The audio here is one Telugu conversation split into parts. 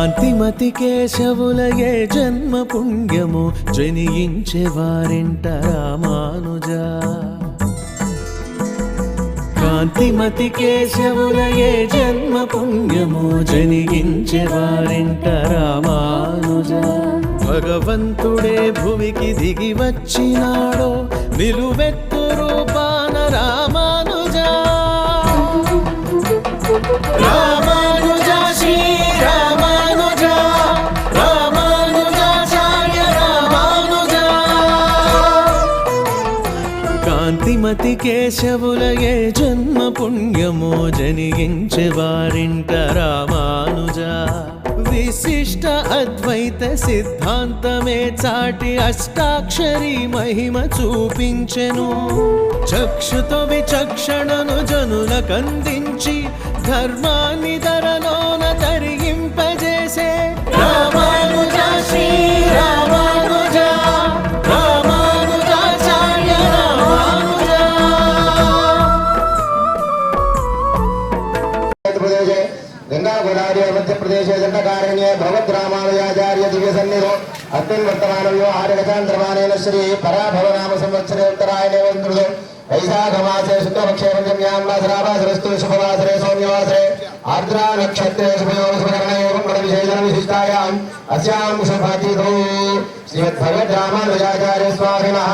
కాంతిమతి కేశవులయే జన్మ పుణ్యము జనించే వారింట రామానుజ. కాంతిమతి కేశవులయే జన్మ పుణ్యము జనించే వారింట రామానుజ. భగవంతుడే భువికి దిగి వచ్చినాడో నిలువెత్తు రూపాన రామానుజ. రామానుజ శ్రీ రామానుజ రామానుజాచార్య రామానుజ. కాంతిమతి కేశవులయే జన్మ పుణ్యము జనించే వారింట రామానుజ. విశిష్ట అద్వైత సిద్ధాంతమే చాటి అష్టాక్షరి మహిమ చూపించెను. చక్షుతో విచక్షణను జనులకందించి ధర్మాన్ని ధరలోన తరింపజేసే రామానుజ శ్రీ రామానుజ రామానుజాచార్య రామానుజ. गंगा गोदावरी मध्य प्रदेश दंडकारण्य भगवत रामानुजाचार्य दिव्य सन्निधो अस्मिन् वर्तमानयो आर्यगचान्द्रमानेन श्री पराभव नाम संवत्सरे उत्तरायणे वन्द्रुदो वैशाखमासे शुक्लपक्षे पंचम्यां वासरावासरस्तु शुभवासरे सौम्यवासरे आर्द्रा नक्षत्रे शुभयोगं शुभकरणे एवं गुणविशेषण विशिष्टायाम् अस्यां शुभतिथौ श्रीमद्भगवद् रामानुजाचार्य स्वामिनः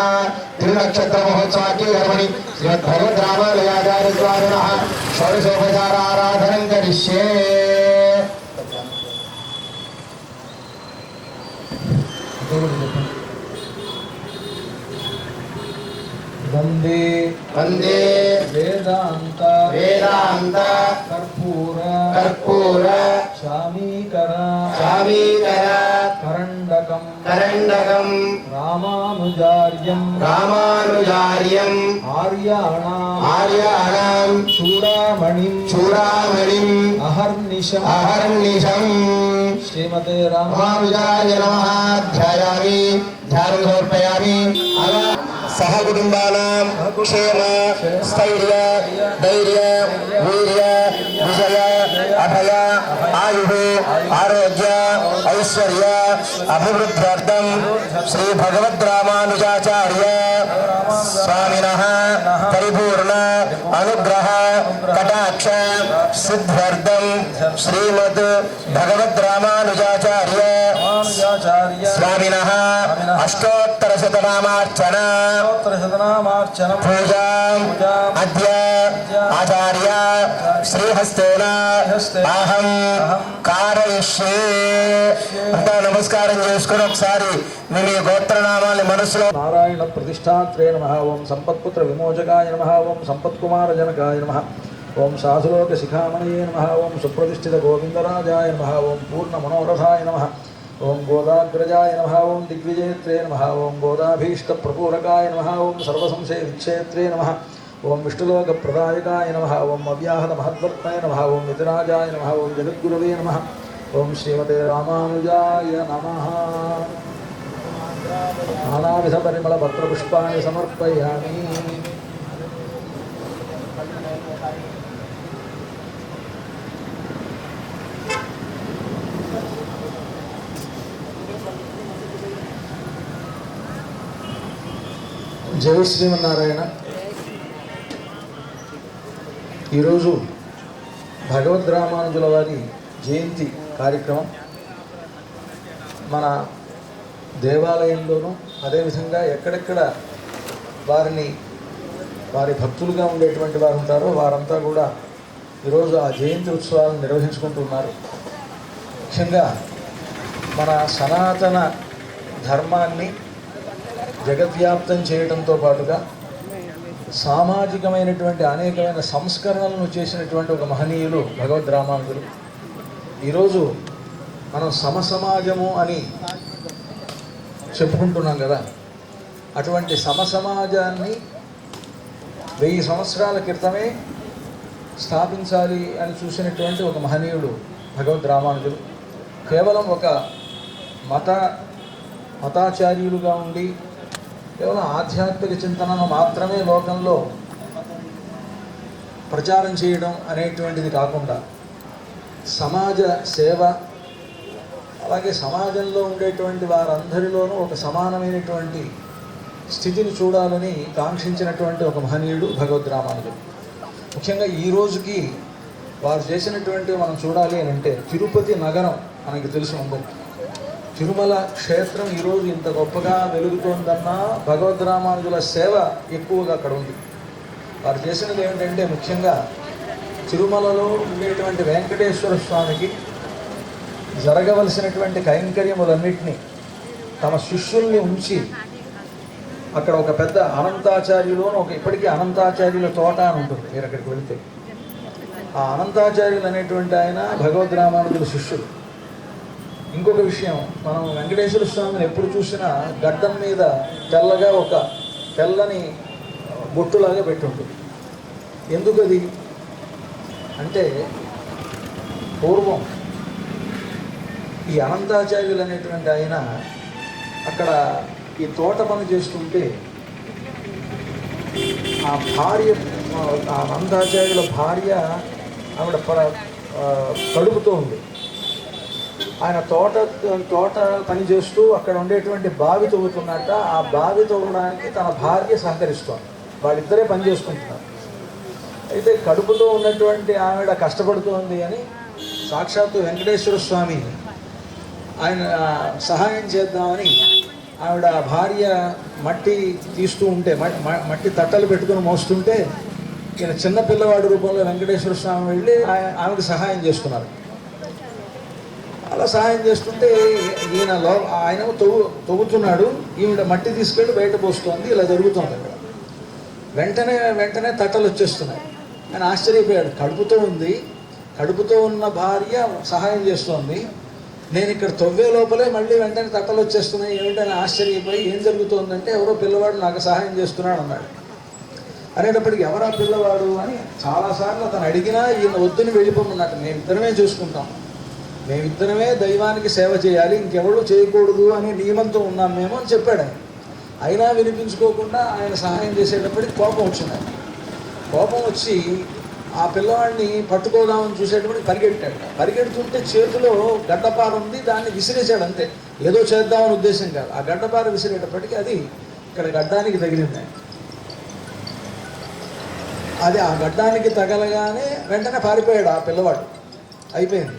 त्रिनक्षत्र महोत्सवाख्ये कर्मणि श्रीमद्भगवद् रामानुजाचार्य स्वामिनः षोडशोपचार आराधनं करिष्ये. वंदे वंदे वेदांत वेदांत कर्पूर कर्पूर शामीकर शामीकर करंडकम करंडकम रामानुजार्यम रामानुजार्यम आर्याणाम आर्याणाम चूड़ामणिम चूड़ामणिम अहर्निशम अहर्निशम श्रीमते रामानुजार्य नमः. ध्यायामि ध्यानं समर्पयामि. सह कुटुंबानां क्षेम स्थैर्य धैर्य वीर्य विजय अभय आयुः आरोग्य ऐश्वर्य अभिवृद्ध्यर्थं श्री भगवद् रामानुजाचार्य स्वामिनः परिपूर्ण अनुग्रह कटाक्ष सिद्ध्यर्थं श्रीमद् भगवद् रामानुजाचार्य स्वामिनः अष्टोत्तर शतनामार्चन पूजा अद्य आचार्य श्रीहस्तेन अहं कारयिष्ये. अंता नमस्कारं చేసుకొని ఒకసారి మీ గోత్రనామాల మనసులో నారాయణ ప్రతిష్టాత్రే నమః. ఓం సంపత్పుత్ర విమోచకాయ నమః. ఓం సంపత్కుమార జనకాయ నమః. ఓం సాధులోక శిఖామణయే నమః. ఓం సుప్రతిష్ఠిత గోవిందరాజాయ నమః. ఓం పూర్ణ మనోరథాయ నమః. ఓం గోదాగ్రజాయ నమః. ఓం దిగ్విజేత్రే నమః. ఓం గోదాభీష్ట ప్రపూరకాయ నమః. ఓం సర్వసంశయ విక్షేత్రే నమః. ఓం విష్ణులోక ప్రదాయకాయ నమః. ఓం అవ్యాహత మహద్వర్తయ నమః. ఓం వితరాజాయ నమః. ఓం జగద్గురవే నమః. ఓం శ్రీమతే రామానుజాయ నమః. నానావిధ పరిమళ పత్రపుష్పాన్ని సమర్పయామి. జై శ్రీమన్నారాయణ. ఈరోజు భగవద్ రామానుజుల వారి జయంతి కార్యక్రమం మన దేవాలయంలోనూ అదేవిధంగా ఎక్కడెక్కడ వారి భక్తులుగా ఉండేటువంటి వారు ఉంటారో వారంతా కూడా ఈరోజు ఆ జయంతి ఉత్సవాలను నిర్వహించుకుంటున్నారు. ముఖ్యంగా మన సనాతన ధర్మాన్ని జగద్వ్యాప్తం చేయడంతో పాటుగా సామాజికమైనటువంటి అనేకమైన సంస్కరణలను చేసినటువంటి ఒక మహనీయులు భగవద్ రామానుజులు. ఈరోజు మనం సమసమాజము అని చెప్పుకుంటున్నాం కదా, అటువంటి సమసమాజాన్ని 1000 సంవత్సరాల క్రితమే స్థాపించాలి అని చూసినటువంటి ఒక మహనీయుడు భగవద్ రామానుజులు. కేవలం ఒక మతాచార్యులుగా ఉండి కేవలం ఆధ్యాత్మిక చింతనను మాత్రమే లోకంలో ప్రచారం చేయడం అనేటువంటిది కాకుండా సమాజ సేవ, అలాగే సమాజంలో ఉండేటువంటి వారందరిలోనూ ఒక సమానమైనటువంటి స్థితిని చూడాలని కాంక్షించినటువంటి ఒక మహనీయుడు భగవద్ రామానుజుడు. ముఖ్యంగా ఈ రోజుకి వారు చేసినటువంటి మనం చూడాలి అని అంటే తిరుపతి నగరం మనకి తెలిసి అందరికీ. తిరుమల క్షేత్రం ఈరోజు ఇంత గొప్పగా వెలుగుతోందన్నా భగవద్ రామానుజుల సేవ ఎక్కువగా అక్కడ ఉంది. వారు చేసినది ఏమిటంటే ముఖ్యంగా తిరుమలలో ఉండేటువంటి వెంకటేశ్వర స్వామికి జరగవలసినటువంటి కైంకర్యములన్నింటినీ తమ శిష్యుల్ని ఉంచి అక్కడ ఒక పెద్ద అనంతాచార్యులోను ఇప్పటికీ అనంతాచార్యుల తోట అని ఉంటుంది. మీరు అక్కడికి వెళితే ఆ అనంతాచార్యులు అనేటువంటి ఆయన భగవద్ రామానుజుల శిష్యులు. ఇంకొక విషయం, మనం వెంకటేశ్వర స్వామిని ఎప్పుడు చూసినా గడ్డం మీద తెల్లగా ఒక తెల్లని బొట్టులాగా పెట్టి ఉంటుంది. ఎందుకు అది అంటే పూర్వం ఈ అనంతాచార్యులు అనేటువంటి ఆయన అక్కడ ఈ తోట పని చేస్తుంటే ఆ భార్య, ఆ అనంతాచార్యుల భార్య ఆవిడ కడుపుతో ఉంది. ఆయన తోట పని చేస్తూ అక్కడ ఉండేటువంటి బావి తవ్వుతున్నట్ట. ఆ బావి తవ్వడానికి తన భార్య సహకరిస్తోంది. వాళ్ళిద్దరే పని చేసుకుంటున్నారు. అయితే కడుపుతో ఉన్నటువంటి ఆవిడ కష్టపడుతోంది అని సాక్షాత్తు వెంకటేశ్వర స్వామి ఆయన సహాయం చేద్దామని ఆవిడ భార్య మట్టి తీస్తూ ఉంటే మట్టి తట్టలు పెట్టుకుని మోస్తుంటే ఈయన చిన్న పిల్లవాడి రూపంలో వెంకటేశ్వర స్వామి వెళ్ళి ఆమెకు సహాయం చేస్తున్నారు. అలా సహాయం చేస్తుంటే ఈయన ఆయన తవ్వుతున్నాడు, ఈవిడ మట్టి తీసుకెళ్ళి బయట పోస్తోంది. ఇలా జరుగుతుంది అక్కడ. వెంటనే తట్టలు వచ్చేస్తున్నాయి. ఆయన ఆశ్చర్యపోయాడు. కడుపుతో ఉన్న భార్య సహాయం చేస్తోంది, నేను ఇక్కడ తవ్వే లోపలే మళ్ళీ వెంటనే తట్టలు వచ్చేస్తున్నాయి, ఏమిటని ఆశ్చర్యపోయి ఏం జరుగుతోందంటే ఎవరో పిల్లవాడు నాకు సహాయం చేస్తున్నాడు అన్నాడు. అనేటప్పటికి ఎవరా పిల్లవాడు అని చాలాసార్లు అతను అడిగినా ఈయన వద్దుని వెళ్ళిపోమన్నట్టు. మేమిద్దరమే చూసుకుంటాం, మేమిద్దరమే దైవానికి సేవ చేయాలి, ఇంకెవరు చేయకూడదు అనే నియమంతో ఉన్నాం మేము అని చెప్పాడు ఆయన. అయినా వినిపించుకోకుండా ఆయన సహాయం చేసేటప్పటికి కోపం వచ్చింది. కోపం వచ్చి ఆ పిల్లవాడిని పట్టుకోదామని చూసేటప్పటికి పరిగెడుతుంటే చేతిలో గడ్డపార ఉంది, దాన్ని విసిరేసాడు అంతే. ఏదో చేద్దామని ఉద్దేశం కాదు. ఆ గడ్డపార విసిరేటప్పటికి అది ఇక్కడ గడ్డానికి తగిలింది. అది ఆ గడ్డానికి తగలగానే వెంటనే పారిపోయాడు ఆ పిల్లవాడు. అయిపోయింది.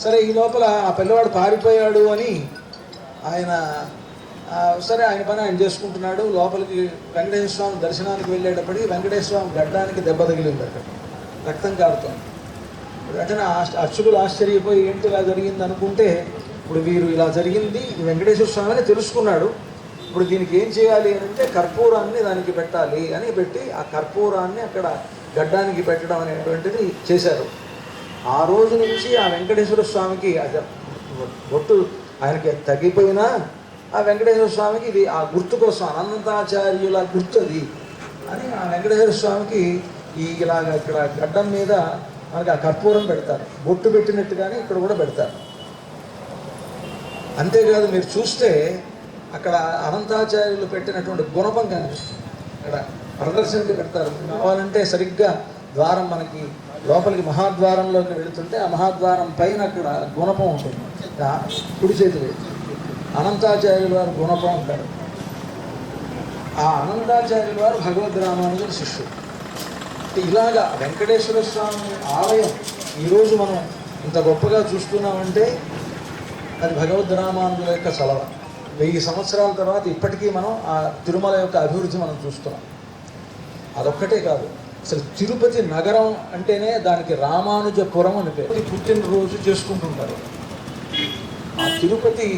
సరే, ఈ లోపల ఆ పిల్లవాడు పారిపోయాడు అని ఆయన సరే ఆయన పని ఆయన చేసుకుంటున్నాడు. లోపలికి వెంకటేశ్వర స్వామి దర్శనానికి వెళ్ళేటప్పటికి వెంకటేశ్వర స్వామి గడ్డానికి దెబ్బ తగిలింది. అక్కడ రక్తం కారుతోంది. వెంటనే అర్చకులు ఆశ్చర్యపోయి ఏంటి ఇలా జరిగింది అనుకుంటే, ఇప్పుడు వీరు ఇలా జరిగింది వెంకటేశ్వర స్వామి అని తెలుసుకున్నాడు. ఇప్పుడు దీనికి ఏం చేయాలి అని అంటే కర్పూరాన్ని దానికి పెట్టాలి అని పెట్టి ఆ కర్పూరాన్ని అక్కడ గడ్డానికి పెట్టడం అనేటువంటిది చేశారు. ఆ రోజు నుంచి ఆ వెంకటేశ్వర స్వామికి బొట్టు ఆయనకి తగ్గిపోయినా ఆ వెంకటేశ్వర స్వామికి ఇది ఆ గుర్తు కోసం, అనంతాచార్యుల గుర్తు అది అని ఆ వెంకటేశ్వర స్వామికి ఇలాగ ఇక్కడ గడ్డం మీద మనకి ఆ కర్పూరం పెడతారు. బొట్టు పెట్టినట్టుగానే ఇక్కడ కూడా పెడతారు. అంతేకాదు, మీరు చూస్తే అక్కడ అనంతాచార్యులు పెట్టినటువంటి గుణపం కనిపిస్తుంది. అక్కడ ప్రదర్శనకి పెడతారు. కావాలంటే సరిగ్గా ద్వారం మనకి లోపలికి మహాద్వారంలోకి వెళుతుంటే ఆ మహాద్వారం పైన అక్కడ గుణపం ఉంటుంది. కుడి చేతి అనంతాచార్యుల వారు గుణపం ఉంటారు. ఆ అనంతాచార్యుల వారు భగవద్ రామానుజుల శిష్యుడు. ఇలాగా వెంకటేశ్వర స్వామి ఆలయం ఈరోజు మనం ఇంత గొప్పగా చూస్తున్నామంటే అది భగవద్ రామానుజుల యొక్క చలవ. 1000 సంవత్సరాల తర్వాత ఇప్పటికీ మనం ఆ తిరుమల యొక్క అభివృద్ధి మనం చూస్తున్నాం. అదొక్కటే కాదు, అసలు తిరుపతి నగరం అంటేనే దానికి రామానుజపురం అని పేరు. పుట్టినరోజు చేసుకుంటుంటారు. ఆ తిరుపతి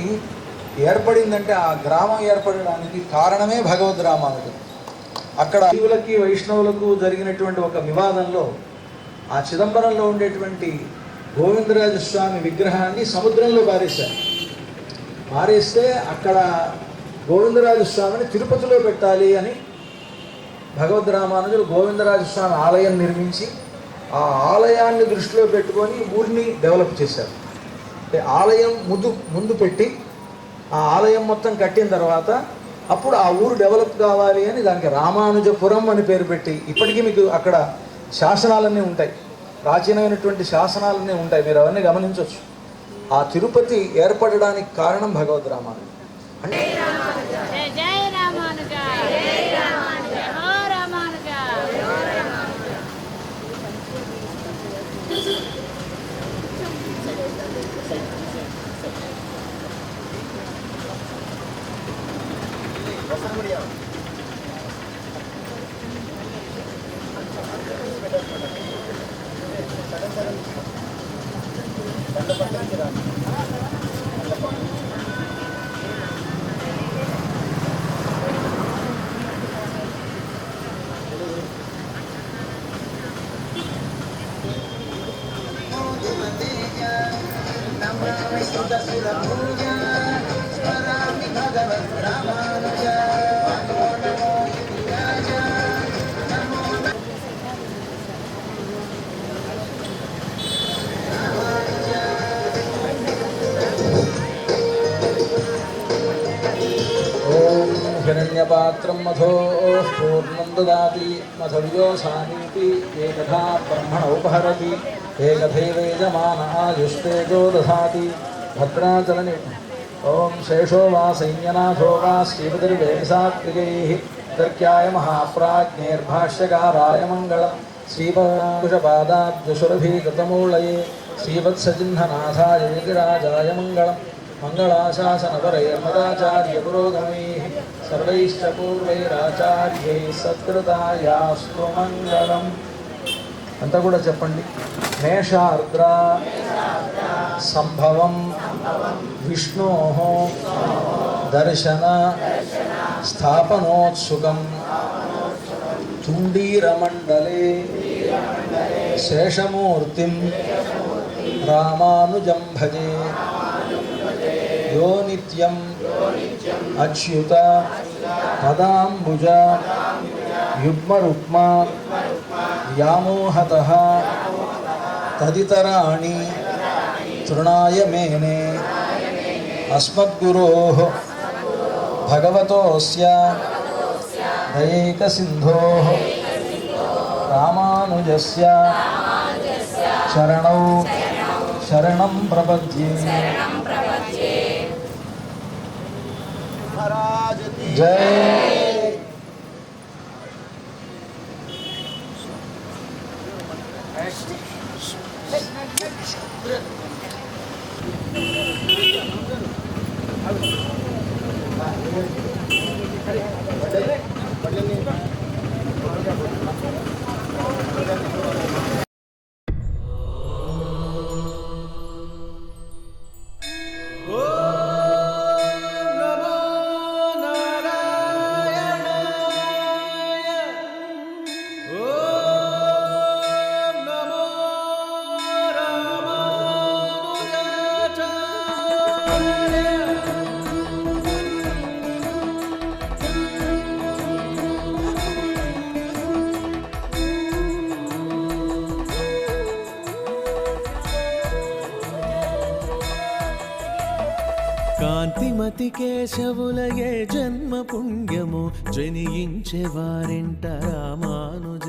ఏర్పడిందంటే ఆ గ్రామం ఏర్పడడానికి కారణమే భగవద్ రామానుజం. అక్కడ శివులకి వైష్ణవులకు జరిగినటువంటి ఒక వివాదంలో ఆ చిదంబరంలో ఉండేటువంటి గోవిందరాజస్వామి విగ్రహాన్ని సముద్రంలో పారేస్తే అక్కడ గోవిందరాజస్వామిని తిరుపతిలో పెట్టాలి అని భగవద్ రామానుజులు గోవిందరాజస్వామి ఆలయం నిర్మించి ఆ ఆలయాన్ని దృష్టిలో పెట్టుకొని ఊరిని డెవలప్ చేశారు. అంటే ఆలయం ముందు పెట్టి ఆ ఆలయం మొత్తం కట్టిన తర్వాత అప్పుడు ఆ ఊరు డెవలప్ కావాలి అని దానికి రామానుజపురం అని పేరు పెట్టి ఇప్పటికీ మీకు అక్కడ శాసనాలన్నీ ఉంటాయి, ప్రాచీనమైనటువంటి శాసనాలన్నీ ఉంటాయి, మీరు అవన్నీ గమనించవచ్చు. ఆ తిరుపతి ఏర్పడడానికి కారణం భగవద్ రామానుజం. అంటే జయ జయ రామానుజ జయ రామానుజ హో రామానుజ ఓం హిరణ్యపాత్రం మధో పూర్ణం దదాతి మధవ్యోసానీతి ఏకథా బ్రహ్మణ ఉపహరతి ఏకథైవేజమాన ఆయుష్తేజో దధాతి భద్రాచలని. ఓం శేషో వా సైన్యనాథో వా శ్రీపతిర్వేసాత్రికైః తర్క్యాయ మహాప్రాజ్ఞైర్భాష్యకారాయ మంగళం శ్రీపరాకుశపాదాబ్జసురభీకృతమూలయే శ్రీవత్సజిహ్ననాథాయ యతిరాజాయ మంగళం మంగళాశాసనపరైర్మదాచార్య పురోగమైః సర్వైశ్చ పూర్వైరాచార్యైः సత్కృతాయాస్తు మంగళం. అంతా కూడా చెప్పండి. మేషార్ద్ర సంభవం విష్ణోః దర్శన స్థాపనోత్సుకం తుండీరమండలే శేషమూర్తిం రామానుజం భజే యో నిత్యం అచ్యుత పదాంబుజ యుగ్మరుక్మ వ్యామోహతః తదితరాణి తృణాయ మేనే అస్మద్గురోః భగవతోస్య దయైకసింధోః రామానుజస్య చరణౌ శరణం ప్రపద్యే. జై కాంతిమతి కేశవులయే జన్మ పుణ్యము జనించే వారింట రామానుజ.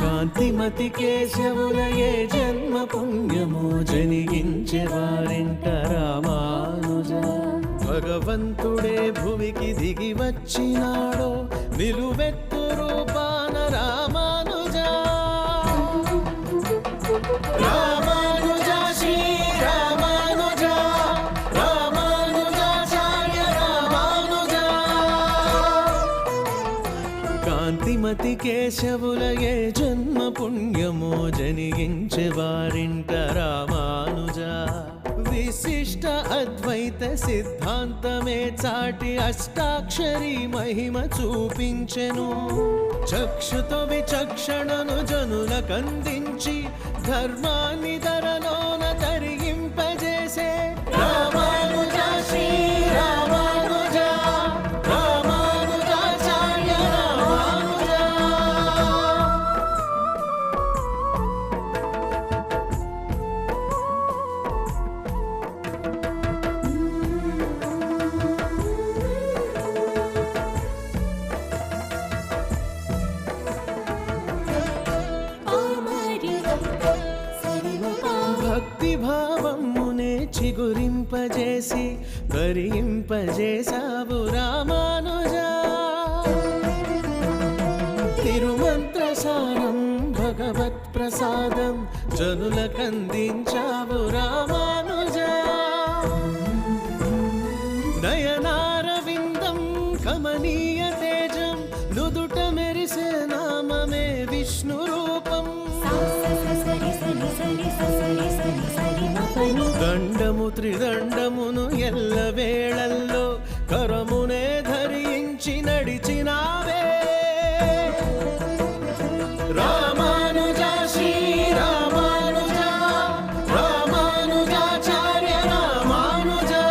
కాంతిమతి కేశవులయే జన్మ పుణ్యము జనించే వారింట రామానుజ. భగవంతుడే భువికి దిగి వచ్చినాడో నిలువెత్తు రూపాన రామానుజ. రామానుజ శ్రీ రామానుజ రామానుజాచార్య రామానుజ. కాంతిమతి కేశవులయే జన్మ పుణ్యము జనించే వారింట రామానుజ. విశిష్ట అద్వైత సిద్ధాంతమే చాటి అష్టాక్షరి మహిమ చూపించెను. చక్షుతో విచక్షణను జనులకందించి ధర్మాన్ని ధరలోన తరింపజేసే రామానుజ శ్రీ రామానుజ రామానుజాచార్య రామానుజ. పామరి సరిమ పామ చిగురింపజేసి తరింపజేశావు రామానుజా తిరుమంత్రసారం భగవత్ ప్రసాదం జనులకందించావు రామానుజా నయనారవిందం కమనీయ తేజం నుదుట మెరిసే నామమే విష్ణు రూపం దండము త్రిదండమును ఎల్ల వేళల్లో కరమునే ధరించి నడిచినావే రామానుజా శ్రీ రామానుజా రామానుజాచార్య రామానుజా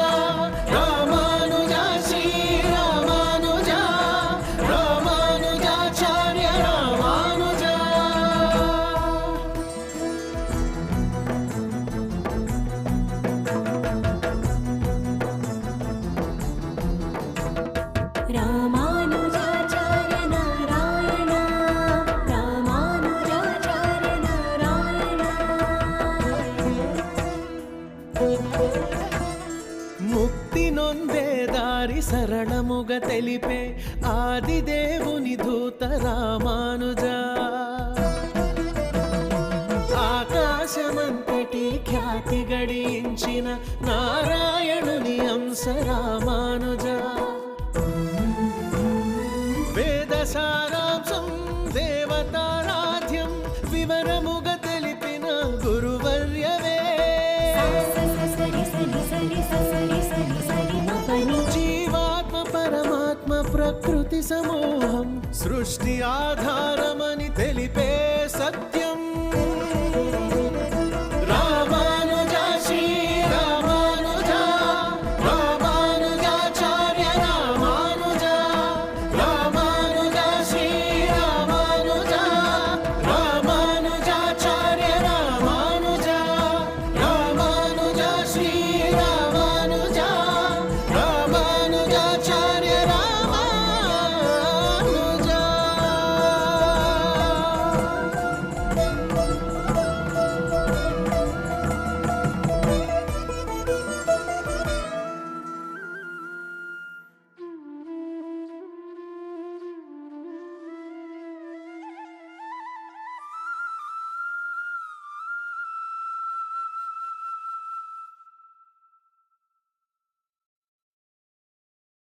రామానుజా శ్రీ రామానుజా రామానుజాచార్య రామానుజా రామానుజాచార్య నారాయణ రామానుజాచార్య నారాయణ ముక్తి నొందే దారి సరళముగ తెలిపే ఆదిదేవుని దూత రామానుజా ఆకాశమంతటి ఖ్యాతి గడించిన నారాయణుని అంశ రామానుజా వేద సారాంశం దేవతారాధ్యం వివరముగ తెలిపిన గురువర్యవే జీవాత్మ పరమాత్మ ప్రకృతి సమూహం సృష్టి ఆధారమని